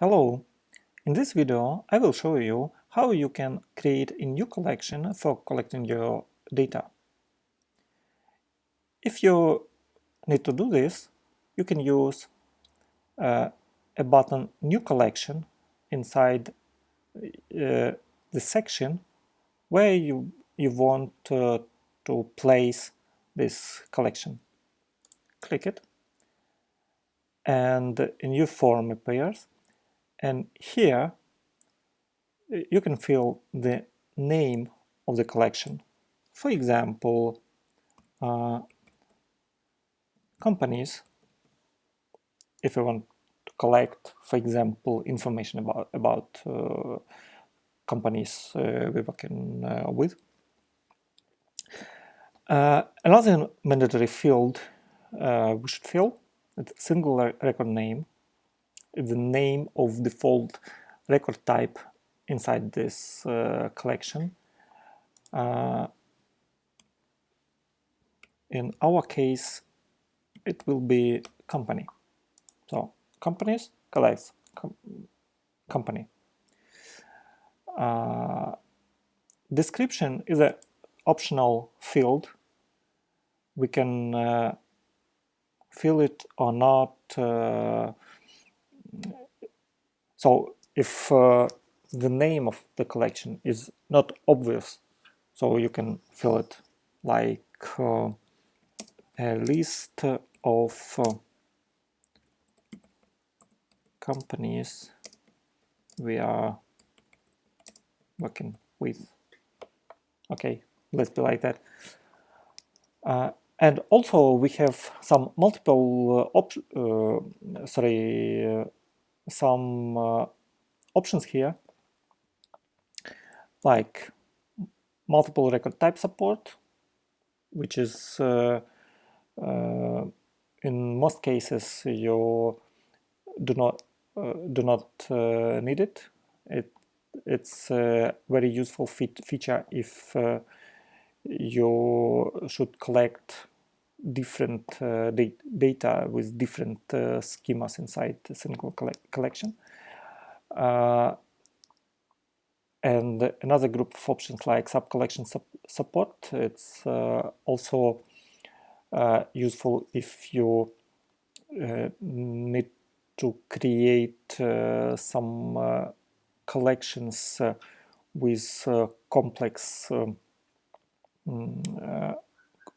Hello! In this video I will show you how you can create a new collection for collecting your data. If you need to do this, you can use a button New Collection inside the section where you want to place this collection. Click it and a new form appears, and here you can fill the name of the collection. For example, companies, if you want to collect, for example, information about companies we're working with. Another mandatory field we should fill is single record name. It's the name of default record type inside this collection. In our case, it will be company. So companies collects company. Description is an optional field. We can fill it or not. So if the name of the collection is not obvious, so you can fill it like a list of companies we are working with. Okay, let's be like that. And also we have some multiple options here, like multiple record type support, which is in most cases you do not need it. It's a very useful feature if you should collect different data with different schemas inside a single collection. And another group of options like sub-collection support, it's also useful if you need to create some collections with complex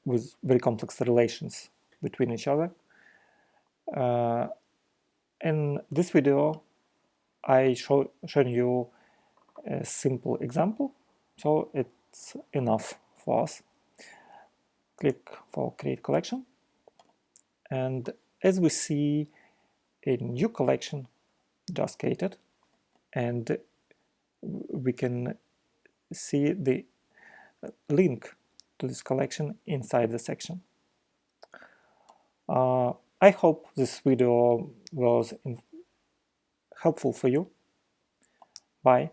with very complex relations between each other. In this video I shown you a simple example, so it's enough for us. Click for create collection, and as we see, a new collection just created, and we can see the link to this collection inside the section. I hope this video was helpful for you. Bye.